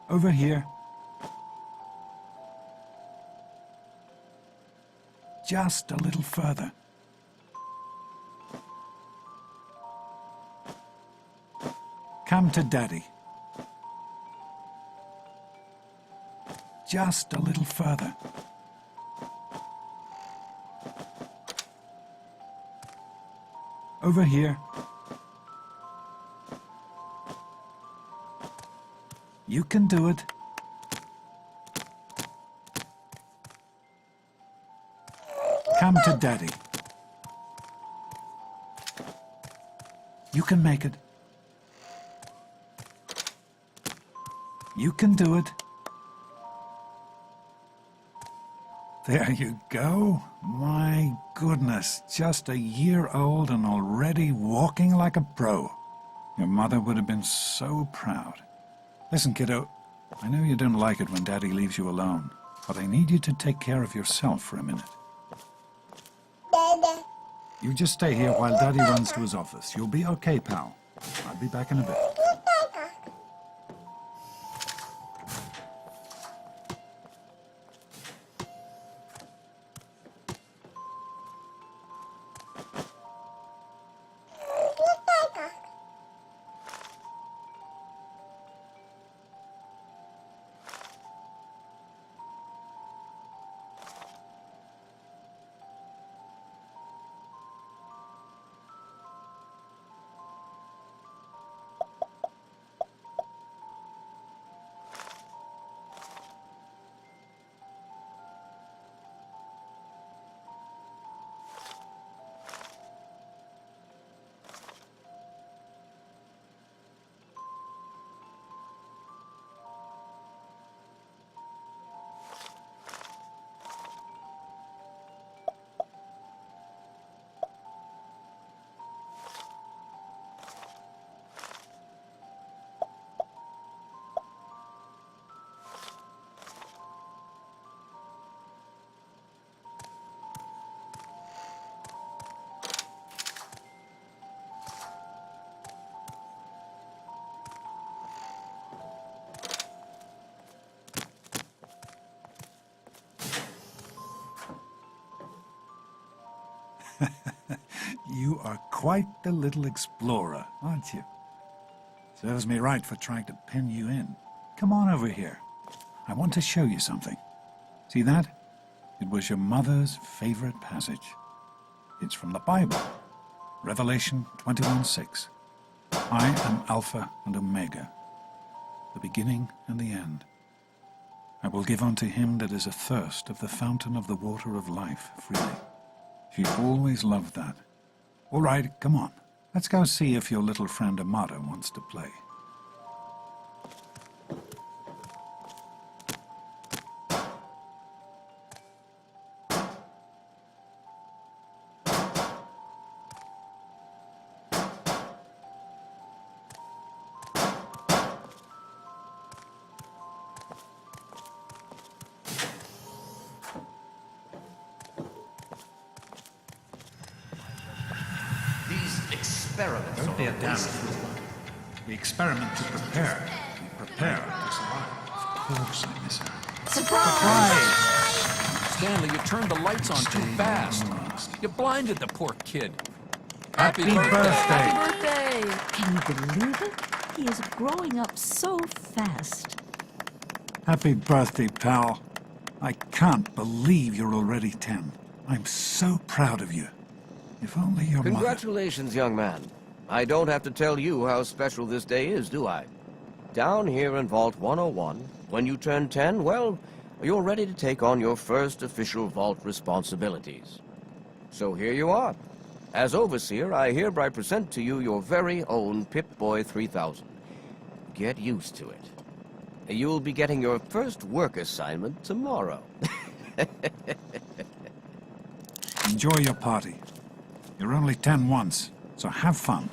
Over here. Just a little further. Come to Daddy. Just a little further. Over here. You can do it. Come to Daddy. You can make it. You can do it. There you go. My goodness, just a year old and already walking like a pro. Your mother would have been so proud. Listen, kiddo, I know you don't like it when Daddy leaves you alone, but I need you to take care of yourself for a minute. You just stay here while Daddy runs to his office. You'll be okay, pal. I'll be back in a bit. You are quite the little explorer, aren't you? Serves me right for trying to pin you in. Come on over here. I want to show you something. See that? It was your mother's favorite passage. It's from the Bible, Revelation 21:6. I am Alpha and Omega, the beginning and the end. I will give unto him that is athirst of the fountain of the water of life freely. She always loved that. All right, come on. Let's go see if your little friend Amada wants to play. Experiments. Don't be a damn fool. The experiment to prepare. We prepare to survive. Of course I miss her. Surprise! Stanley, you turned the lights on too fast. You blinded the poor kid. Happy birthday! Happy birthday! Can you believe it? He is growing up so fast. Happy birthday, pal. I can't believe you're already 10. I'm so proud of you. If only your mother... Congratulations, young man. I don't have to tell you how special this day is, do I? Down here in Vault 101, when you turn 10, well, you're ready to take on your first official Vault responsibilities. So here you are. As Overseer, I hereby present to you your very own Pip-Boy 3000. Get used to it. You'll be getting your first work assignment tomorrow. Enjoy your party. You're only 10 once, so have fun.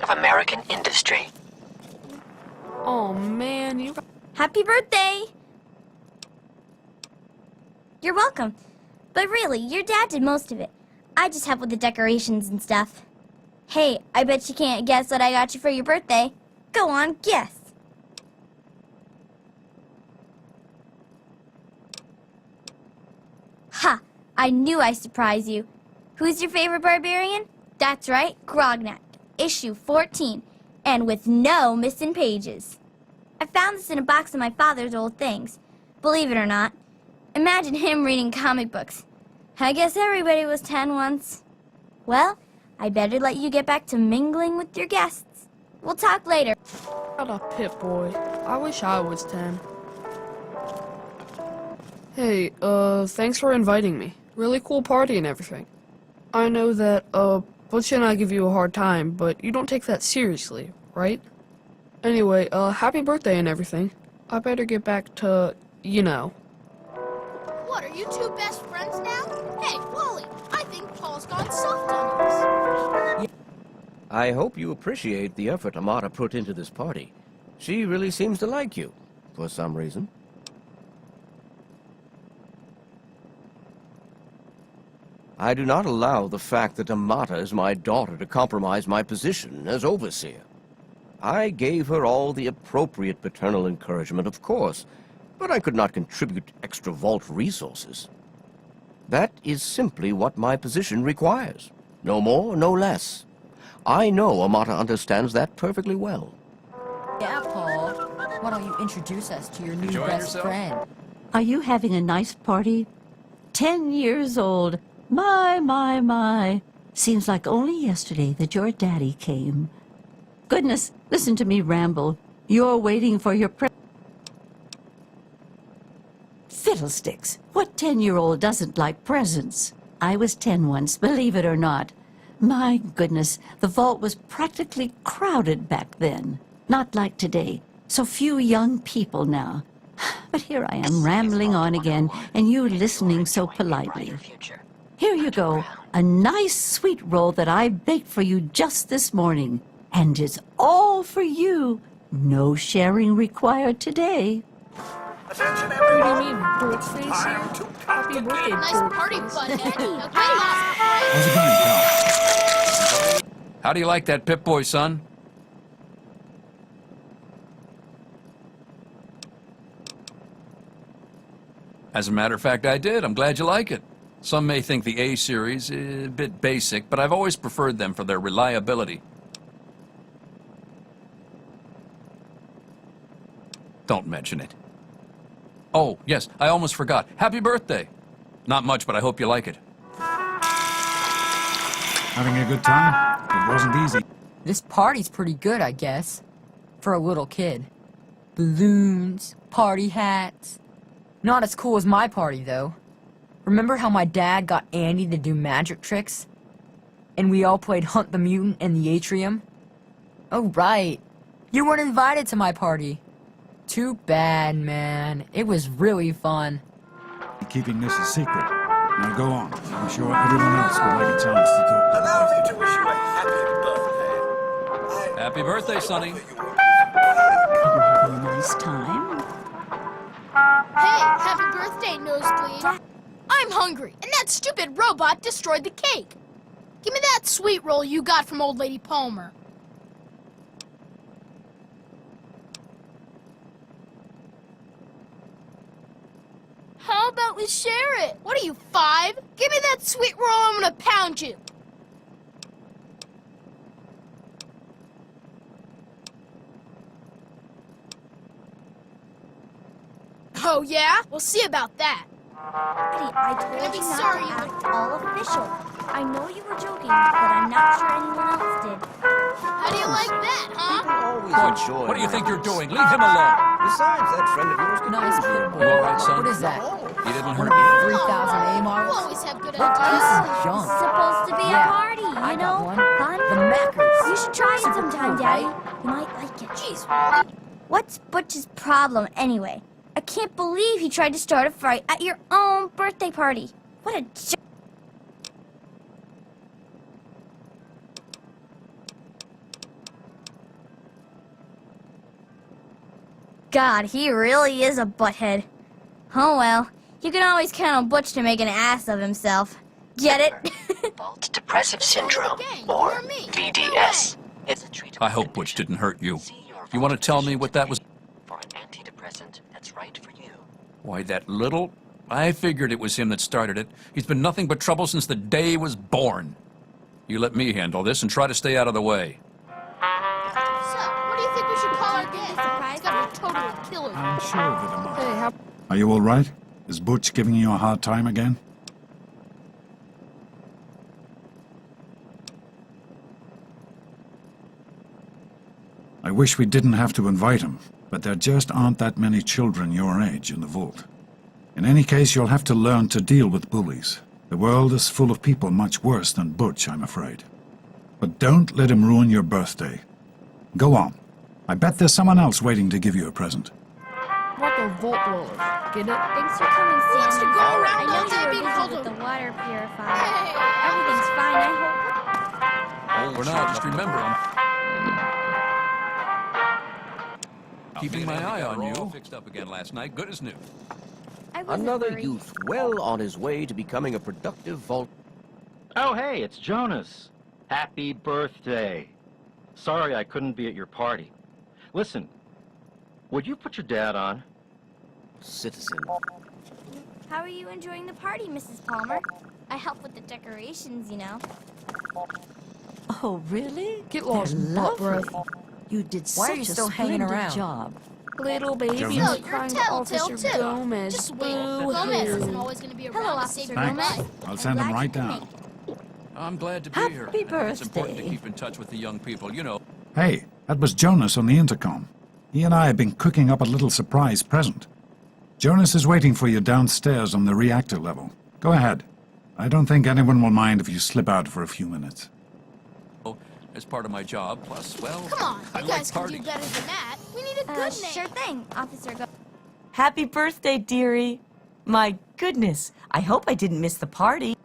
Of American industry. Oh, man, you... Happy birthday! You're welcome. But really, your dad did most of it. I just help with the decorations and stuff. Hey, I bet you can't guess what I got you for your birthday. Go on, guess. Ha! I knew I'd surprise you. Who's your favorite barbarian? That's right, Grognak, issue 14, and with no missing pages. I found this in a box of my father's old things. Believe it or not, imagine him reading comic books. I guess everybody was 10 once. Well, I better let you get back to mingling with your guests. We'll talk later. Shut up, Pip-Boy. I wish I was 10. Hey, thanks for inviting me. Really cool party and everything. I know that, Butch and I give you a hard time, but you don't take that seriously, right? Anyway, happy birthday and everything. I better get back to, you know. What, are you two best friends now? Hey, Wally, I think Paul's gone soft on us. I hope you appreciate the effort Amata put into this party. She really seems to like you, for some reason. I do not allow the fact that Amata is my daughter to compromise my position as overseer. I gave her all the appropriate paternal encouragement, of course, but I could not contribute extra vault resources. That is simply what my position requires. No more, no less. I know Amata understands that perfectly well. Yeah, Paul. Why don't you introduce us to your new Enjoying best yourself? friend? Are you having a nice party? 10 years old. My. Seems like only yesterday that your daddy came. Goodness, listen to me ramble. You're waiting for your Fiddlesticks! What 10-year-old doesn't like presents? I was 10 once, believe it or not. My goodness, the vault was practically crowded back then. Not like today. So few young people now. But here I am rambling on again, and you listening so politely. Here you go, a nice sweet roll that I baked for you just this morning. And it's all for you. No sharing required today. What do you mean, Dork Face here? Happy birthday, Nice Dork party, Face. butthead. Okay, How's it going, pal? How do you like that Pip-Boy, son? As a matter of fact, I did. I'm glad you like it. Some may think the A series is a bit basic, but I've always preferred them for their reliability. Don't mention it. Oh, yes, I almost forgot. Happy birthday! Not much, but I hope you like it. Having a good time? It wasn't easy. This party's pretty good, I guess. For a little kid. Balloons, party hats. Not as cool as my party, though. Remember how my dad got Andy to do magic tricks? And we all played Hunt the Mutant in the atrium? Oh, right. You weren't invited to my party. Too bad, man. It was really fun. Keeping this a secret. Now go on. I'm sure everyone else would like a chance to talk. Allow me to wish you a happy birthday. Happy birthday, Sonny. You having a nice time? Hey, happy birthday, Nosebleed. I'm hungry, and that stupid robot destroyed the cake. Give me that sweet roll you got from old lady Palmer. How about we share it? What are you, 5? Give me that sweet roll, I'm gonna pound you. Oh, yeah? We'll see about that. Eddie, I told Gonna be you not sorry. to act all official. I know you were joking, but I'm not sure anyone else did. How do you like that, huh? Always Butch, enjoy what do you think you're laughs. doing? Leave him alone. Besides, that friend of yours could Nice use Pip-Boy. You all right, son? What is that? You didn't hurt Wanna me. be 3,000 You AMRs? always have good This ideas. is junk. It's supposed to be Yeah, a party, I you got know? one. Fun. The Mackers. You should try it Super sometime, cool, Daddy. right? You might like it. Jeez, Wally. What's Butch's problem, anyway? I can't believe he tried to start a fight at your own birthday party. What a jerk. God, he really is a butthead. Oh well, you can always count on Butch to make an ass of himself. Get it? Vault Depressive Syndrome, Gang, or you're me. VDS. It's a treatable I hope Butch condition. didn't hurt you. See your You want to vault tell me physician what that was? today for an antidepressant that's right for you. Why, that little... I figured it was him that started it. He's been nothing but trouble since the day he was born. You let me handle this and try to stay out of the way. So, what do you think we should call our game? It's gotta be totally killer. I'm sure of it, Amar. Hey, how Are you all right? Is Butch giving you a hard time again? I wish we didn't have to invite him, but there just aren't that many children your age in the vault. In any case, you'll have to learn to deal with bullies. The world is full of people much worse than Butch, I'm afraid. But don't let him ruin your birthday. Go on. I bet there's someone else waiting to give you a present. about the vault roller? Get it? Thanks for coming, Sam. Wants to go around I know all you day were being busy called with a- the water purifier. Hey. Everything's fine, I hope. For now, just remember, I'm keeping my eye on you. Fixed up again last night. Good as new. I wasn't Another worried. youth well on his way to becoming a productive vault. Oh, hey, it's Jonas. Happy birthday. Sorry I couldn't be at your party. Listen, would you put your dad on? Citizen. How are you enjoying the party, Mrs. Palmer? I help with the decorations, you know. Oh, really? Get lost, They're butt breath. lovely. You did Why are such you a still hanging splendid around? job. Little baby, Jonas? No, you're crying Telltale Officer too. Gomez. Just wait. Boo Gomez hoo. isn't always going to be around Hello, to save Officer your Thanks. life. I'll send him glad right you could down. make it. I'm glad to be Happy here. It's important to birthday. keep in touch with the young people, you know. Hey, that was Jonas on the intercom. He and I have been cooking up a little surprise present. Jonas is waiting for you downstairs on the reactor level. Go ahead. I don't think anyone will mind if you slip out for a few minutes. As part of my job. Plus, well, Come on, I you like guys can do parties. better than that. We need a good name. Sure thing, Officer Go. Happy birthday, dearie. My goodness, I hope I didn't miss the party.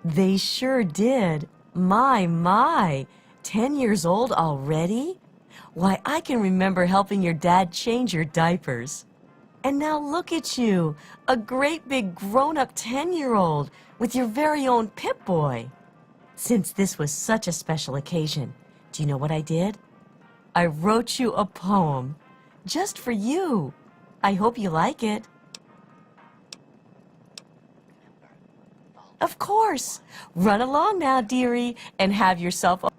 They sure did. My. 10 years old already? Why, I can remember helping your dad change your diapers. And now look at you, a great big grown-up 10-year-old with your very own Pip-Boy. Since this was such a special occasion, do you know what I did? I wrote you a poem, just for you. I hope you like it. Of course. Run along now, dearie, and have yourself a...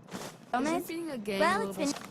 Gomez? Being a gang Well, little it's been...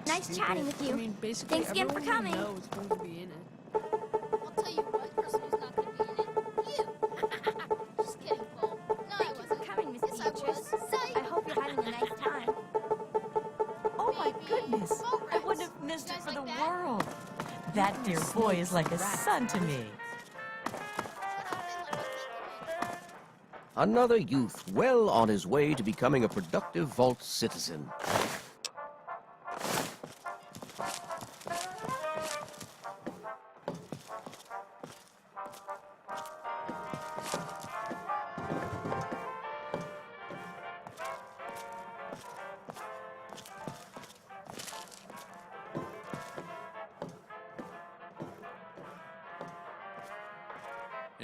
Nice chatting with you. I mean, basically, Thanks again for everyone coming. we know is going to be in it. I'll tell you one person who's not going to be in it. You. Just kidding, Paul. No, I Thank you for wasn't. coming, Miss Yes, I Beatrice. was. I hope you're having a nice time. Oh, my Baby, goodness. ball I wouldn't rats. have missed You it guys for the like that? world. That dear boy is like a son to me. Another youth well on his way to becoming a productive vault citizen.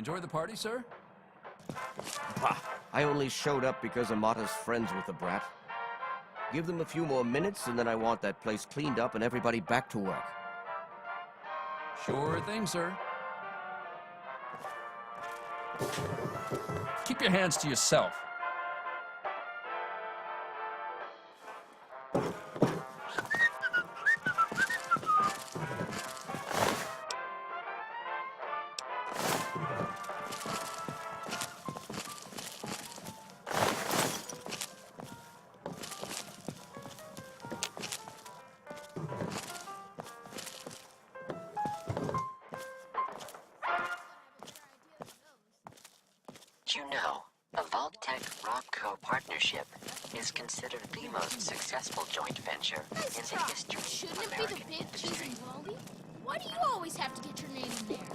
Enjoy the party, sir? Bah, I only showed up because Amata's friends with the brat. Give them a few more minutes, and then I want that place cleaned up and everybody back to work. Sure thing, sir. Keep your hands to yourself. Do you know, the Vault-Tec-Robco partnership is considered the most successful joint venture in the history Shouldn't of it be the American Big Cheese industry. and Blondie? Why do you always have to get your name in there?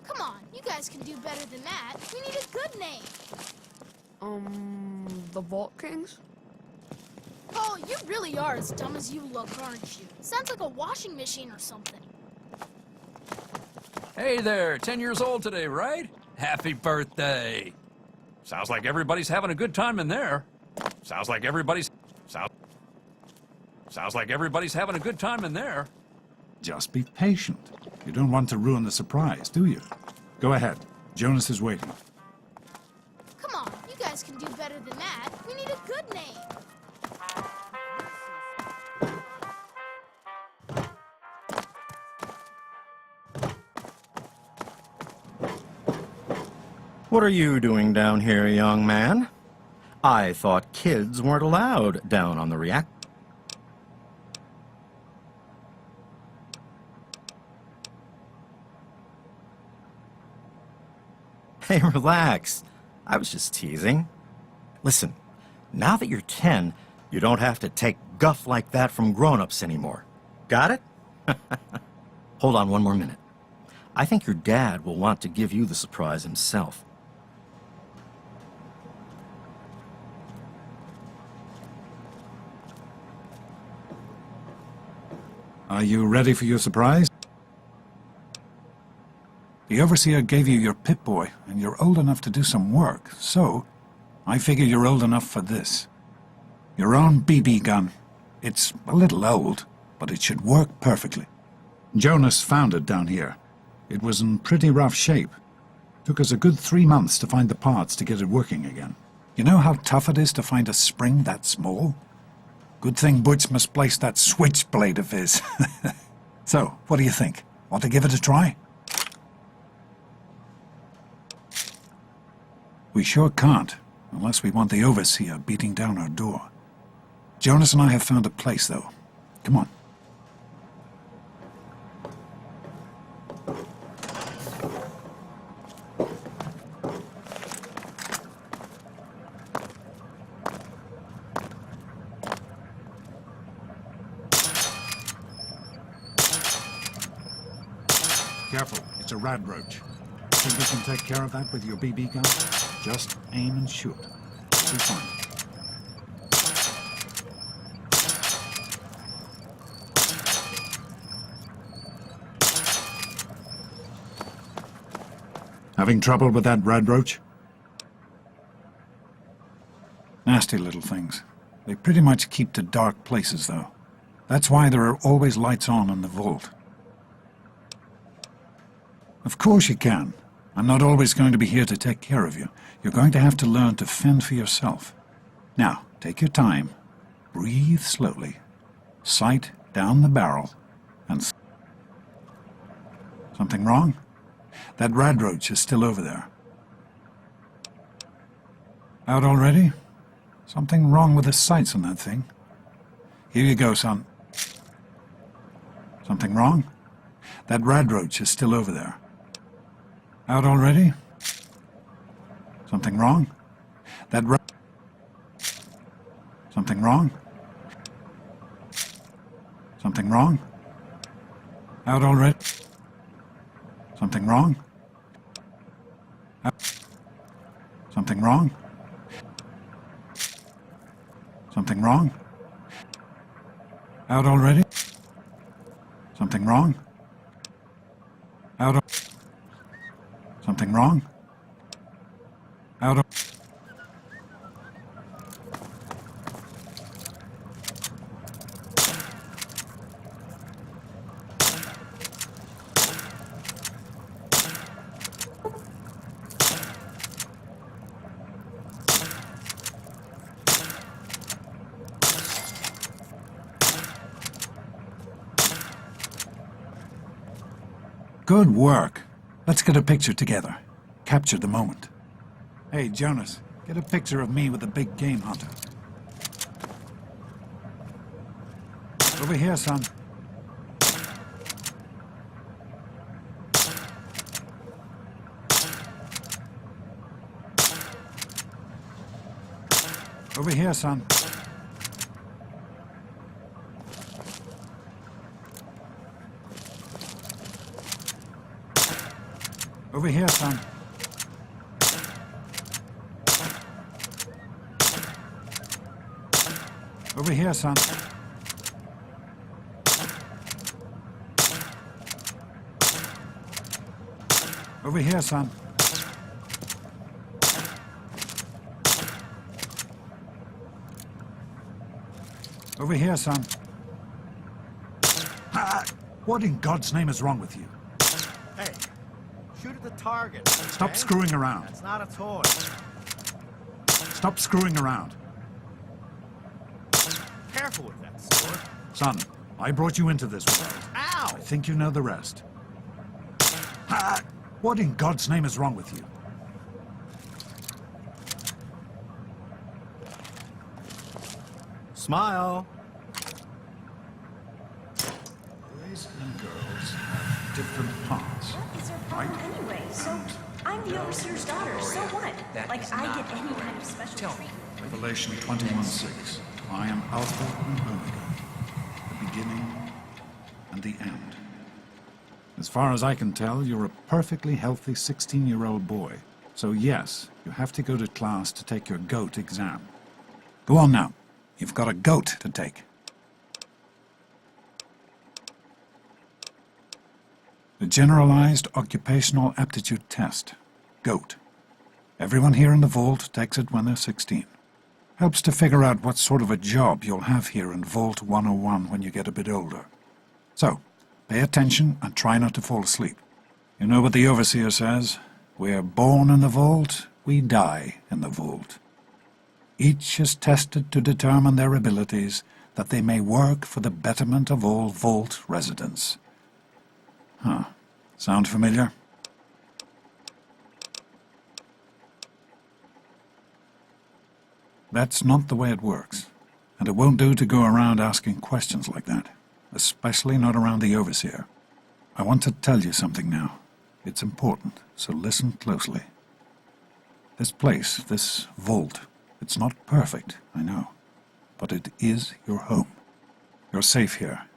Come on, you guys can do better than that. We need a good name. The Vault Kings? Paul, you really are as dumb as you look, aren't you? Sounds like a washing machine or something. Hey there, 10 years old today, right? Happy birthday. Sounds like everybody's having a good time in there. Sounds like everybody's having a good time in there. Just be patient. You don't want to ruin the surprise, do you? Go ahead. Jonas is waiting. Come on, you guys can do better than that. We need a good name. What are you doing down here, young man? I thought kids weren't allowed down on the react. Hey, relax. I was just teasing. Listen, now that you're 10, you don't have to take guff like that from grown-ups anymore. Got it? Hold on one more minute. I think your dad will want to give you the surprise himself. Are you ready for your surprise? The Overseer gave you your Pip-Boy, and you're old enough to do some work, so I figure you're old enough for this. Your own BB gun. It's a little old, but it should work perfectly. Jonas found it down here. It was in pretty rough shape. Took us a good 3 months to find the parts to get it working again. You know how tough it is to find a spring that small? Good thing Butch misplaced that switchblade of his. So, what do you think? Want to give it a try? We sure can't, unless we want the Overseer beating down our door. Jonas and I have found a place, though. Come on. Careful, it's a rad roach. Think you can take care of that with your BB gun? Just aim and shoot. Be fine. Having trouble with that rad roach? Nasty little things. They pretty much keep to dark places, though. That's why there are always lights on in the vault. Of course you can. I'm not always going to be here to take care of you. You're going to have to learn to fend for yourself. Now, take your time. Breathe slowly. Sight down the barrel. And... Something wrong? That rad roach is still over there. Out already? Something wrong with the sights on that thing. Here you go, son. Something wrong? That rad roach is still over there. Out already? Something wrong? Something wrong? Something wrong? Out already? Something wrong? Something wrong? Something wrong? Out already? Something wrong? Out. Something Something wrong? Out of... Good work. Let's get a picture together. Capture the moment. Hey, Jonas, get a picture of me with the big game hunter. Over here, son. Over here, son. Over here, son. Over here, son. Over here, son. Over here, son. What in God's name is wrong with you? Hey, shoot at the target. Stop okay? screwing around. That's not a toy. Stop screwing around. Careful with that sword. Son, I brought you into this world. Ow! I think you know the rest. What in God's name is wrong with you? Smile. Boys and girls have different parts. What is her problem anyway? So, I'm the overseer's daughter, so what? Like, I get any kind of special treatment. Revelation 21:6. I am Alpha and Omega, the beginning and the end. As far as I can tell, you're a perfectly healthy 16-year-old boy. So yes, you have to go to class to take your GOAT exam. Go on now. You've got a GOAT to take. The Generalized Occupational Aptitude Test, GOAT. Everyone here in the Vault takes it when they're 16. Helps to figure out what sort of a job you'll have here in Vault 101 when you get a bit older. So, pay attention and try not to fall asleep. You know what the Overseer says? We're born in the Vault, we die in the Vault. Each is tested to determine their abilities, that they may work for the betterment of all Vault residents. Huh. Sound familiar? That's not the way it works, and it won't do to go around asking questions like that, especially not around the Overseer. I want to tell you something now. It's important, so listen closely. This place, this Vault, it's not perfect, I know, but it is your home. You're safe here.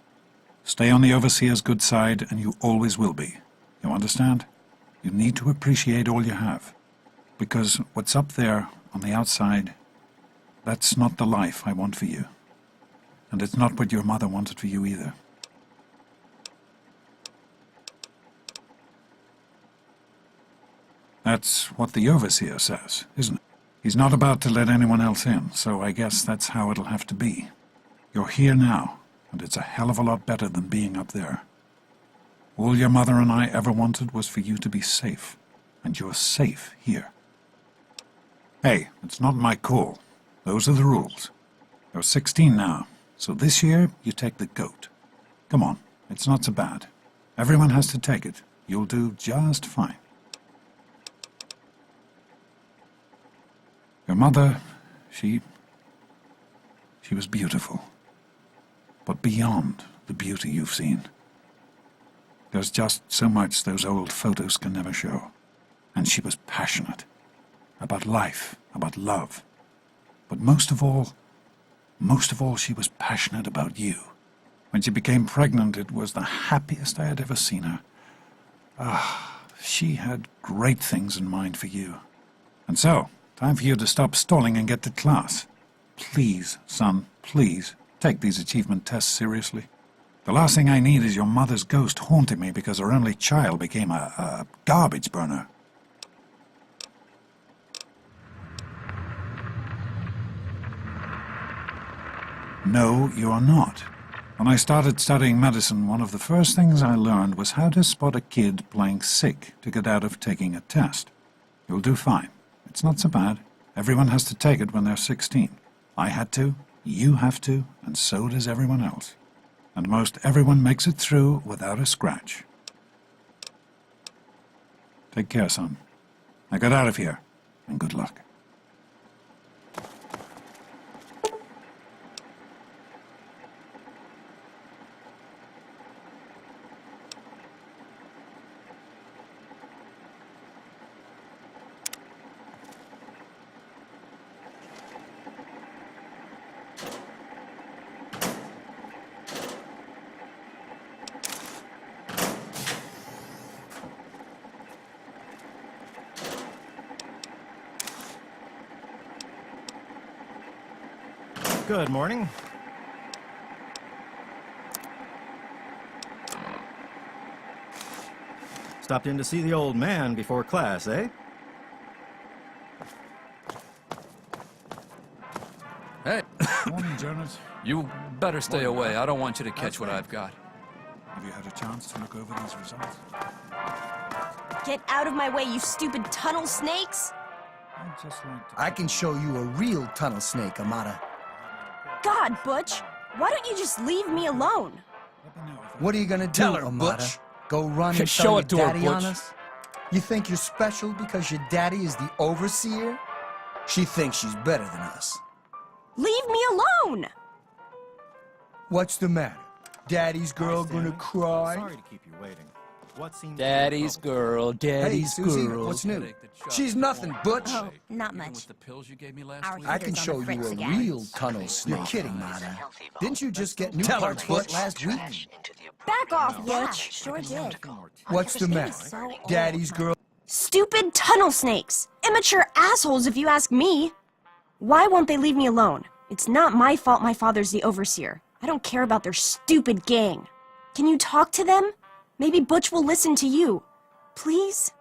Stay on the Overseer's good side, and you always will be. You understand? You need to appreciate all you have, because what's up there on the outside, that's not the life I want for you. And it's not what your mother wanted for you either. That's what the Overseer says, isn't it? He's not about to let anyone else in, so I guess that's how it'll have to be. You're here now, and it's a hell of a lot better than being up there. All your mother and I ever wanted was for you to be safe, and you're safe here. Hey, it's not my call. Those are the rules. You're 16 now, so this year you take the GOAT. Come on, it's not so bad. Everyone has to take it. You'll do just fine. Your mother, she was beautiful. But beyond the beauty you've seen. There's just so much those old photos can never show. And she was passionate. About life, about love. But most of all, she was passionate about you. When she became pregnant, it was the happiest I had ever seen her. She had great things in mind for you. And so, time for you to stop stalling and get to class. Please, son, please, take these achievement tests seriously. The last thing I need is your mother's ghost haunting me because her only child became a garbage burner. No, you're not. When I started studying medicine, one of the first things I learned was how to spot a kid playing sick to get out of taking a test. You'll do fine. It's not so bad. Everyone has to take it when they're 16. I had to, you have to, and so does everyone else. And most everyone makes it through without a scratch. Take care, son. Now get out of here, and good luck. Good morning. Stopped in to see the old man before class, eh? Hey, Morning, Jonas. you better stay away. I don't want you to catch what I've got. Have you had a chance to look over these results? Get out of my way, you stupid tunnel snakes! I'd just like to... I can show you a real tunnel snake, Amata. God, Butch, why don't you just leave me alone? What are you gonna do, Tell her, Amata? Butch. Go run and Show tell your it to her, daddy on Butch. us? You think you're special because your daddy is the overseer? She thinks she's better than us. Leave me alone! What's the matter? Daddy's girl gonna cry? Sorry to keep you waiting. What seems Daddy's girl, Hey, daddy's Susie, girl. what's new? She's nothing, Butch. Oh, not With much. the pills you gave me last Our week? I can Here's on show the you fritz a again. real tunnel snake. You're kidding, Mata. Didn't you just get new Tell her, parts for it Butch. last week? Back off, Butch! Sure did. What's the matter? Daddy's girl. Stupid tunnel snakes! Immature assholes, if you ask me! Why won't they leave me alone? It's not my fault my father's the overseer. I don't care about their stupid gang. Can you talk to them? Maybe Butch will listen to you. Please?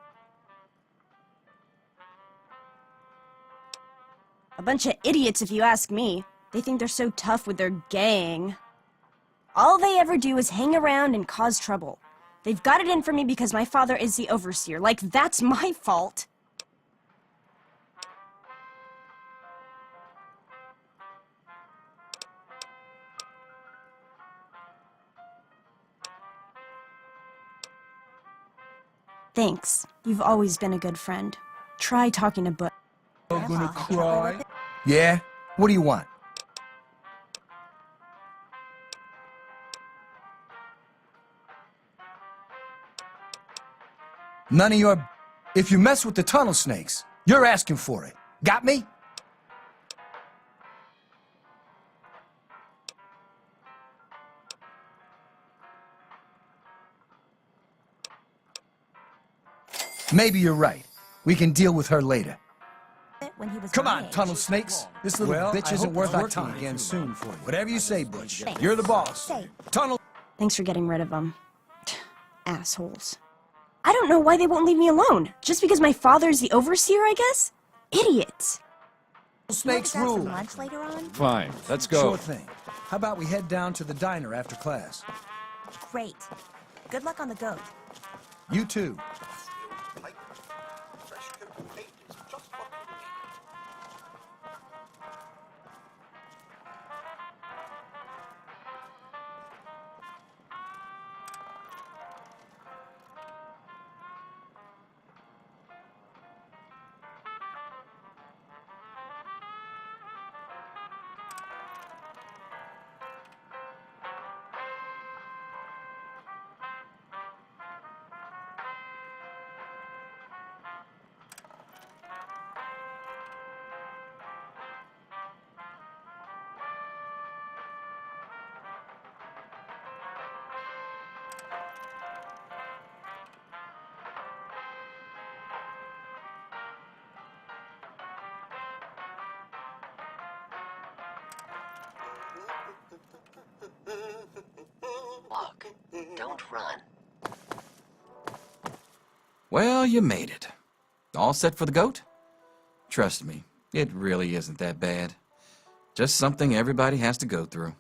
A bunch of idiots, if you ask me. They think they're so tough with their gang. All they ever do is hang around and cause trouble. They've got it in for me because my father is the overseer. Like, that's my fault. Thanks. You've always been a good friend. Try talking to Butch. Gonna cry? Yeah? What do you want? None of your... If you mess with the tunnel snakes, you're asking for it. Got me? Maybe you're right. We can deal with her later. When he was Come my on, age. tunnel snakes. This little bitch isn't worth our time again soon for you. Whatever you say, Butch. You're the boss. Tunnel... Thanks for getting rid of them. Assholes. I don't know why they won't leave me alone. Just because my father's the overseer, I guess? Idiots. Snakes rule. Lunch later on? Fine, let's go. Sure thing. How about we head down to the diner after class? Great. Good luck on the goat. You too. Walk. Don't run. Well, you made it. All set for the goat? Trust me, it really isn't that bad. Just something everybody has to go through.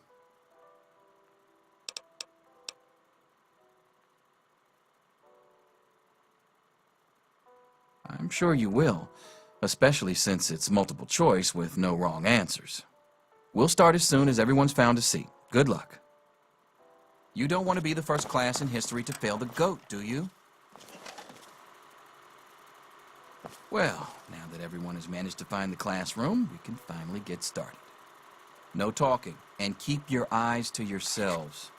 I'm sure you will, especially since it's multiple choice with no wrong answers. We'll start as soon as everyone's found a seat. Good luck. You don't want to be the first class in history to fail the GOAT, do you? Well, now that everyone has managed to find the classroom, we can finally get started. No talking, and keep your eyes to yourselves.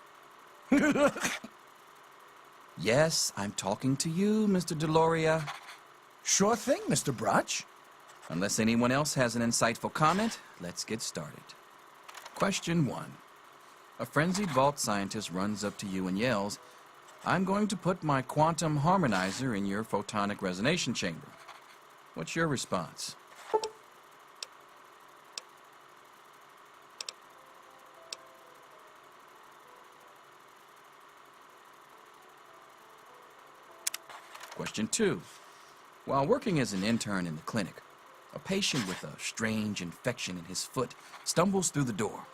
Yes, I'm talking to you, Mr. Deloria. Sure thing, Mr. Brotch. Unless anyone else has an insightful comment, let's get started. Question 1. A frenzied vault scientist runs up to you and yells, "I'm going to put my quantum harmonizer in your photonic resonation chamber." What's your response? Question 2. While working as an intern in the clinic, a patient with a strange infection in his foot stumbles through the door.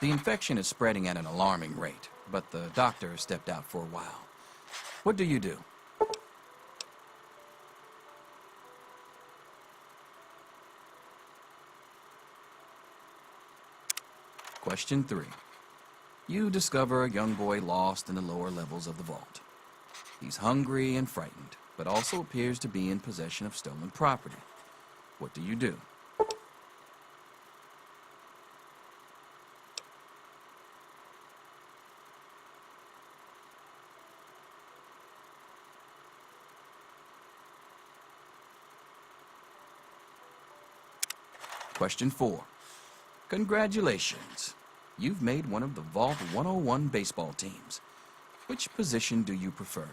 The infection is spreading at an alarming rate, but the doctor has stepped out for a while. What do you do? Question 3. You discover a young boy lost in the lower levels of the vault. He's hungry and frightened, but also appears to be in possession of stolen property. What do you do? Question 4. Congratulations. You've made one of the Vault 101 baseball teams. Which position do you prefer?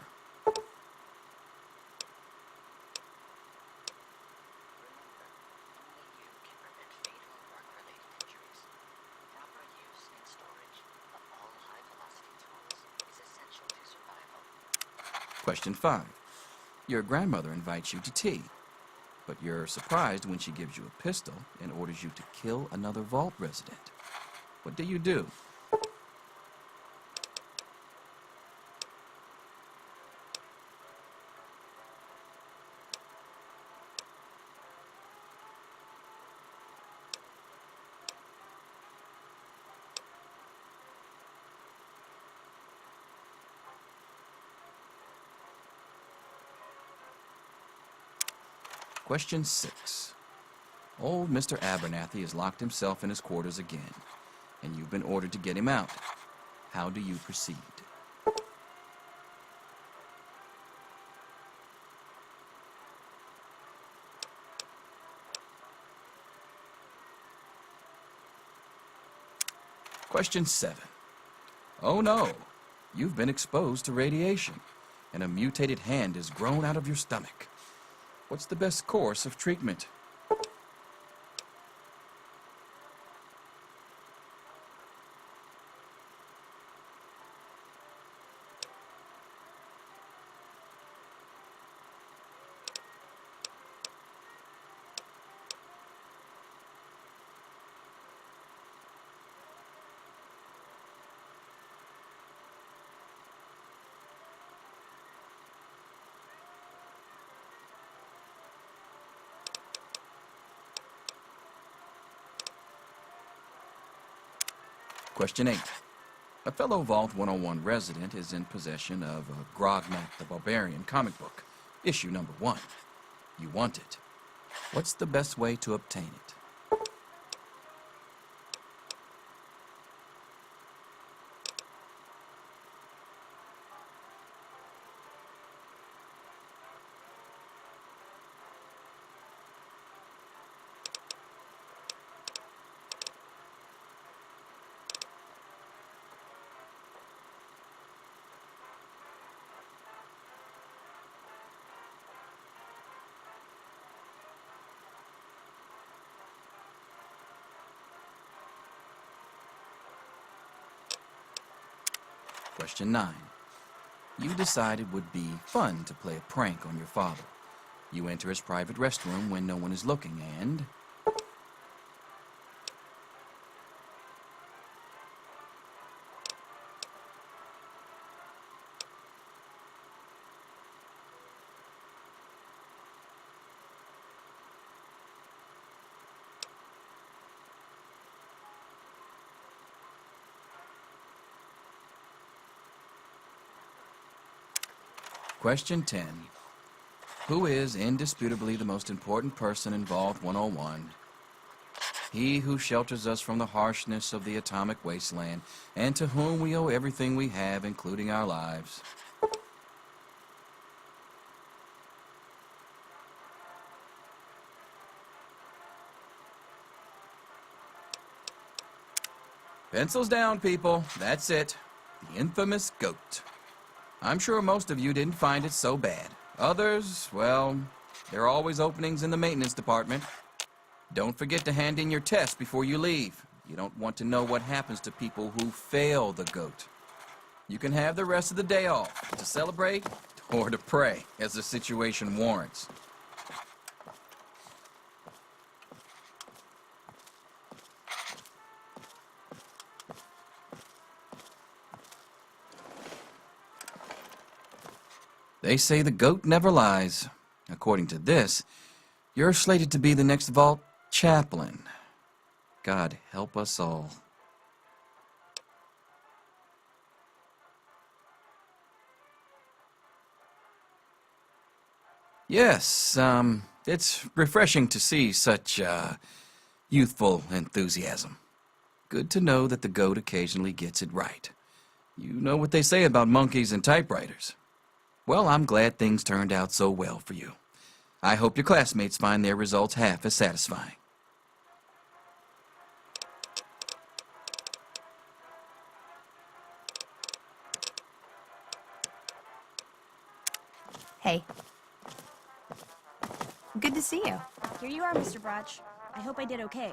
Question 5. Your grandmother invites you to tea, but you're surprised when she gives you a pistol and orders you to kill another vault resident. What do you do? Question 6. Old Mr. Abernathy has locked himself in his quarters again, and you've been ordered to get him out. How do you proceed? Question 7. Oh no, you've been exposed to radiation, and a mutated hand has grown out of your stomach. What's the best course of treatment? Question 8. A fellow Vault 101 resident is in possession of a Grognak the Barbarian comic book, issue number 1. You want it. What's the best way to obtain it? Question 9. You decide it would be fun to play a prank on your father. You enter his private restroom when no one is looking and... Question 10. Who is indisputably the most important person in Vault 101? He who shelters us from the harshness of the atomic wasteland, and to whom we owe everything we have, including our lives. Pencils down, people. That's it. The infamous goat. I'm sure most of you didn't find it so bad. Others, well, there are always openings in the maintenance department. Don't forget to hand in your test before you leave. You don't want to know what happens to people who fail the goat. You can have the rest of the day off to celebrate or to pray, as the situation warrants. They say the goat never lies. According to this, you're slated to be the next Vault chaplain. God help us all. Yes, it's refreshing to see such, youthful enthusiasm. Good to know that the goat occasionally gets it right. You know what they say about monkeys and typewriters. Well, I'm glad things turned out so well for you. I hope your classmates find their results half as satisfying. Hey. Good to see you. Here you are, Mr. Brotch. I hope I did okay.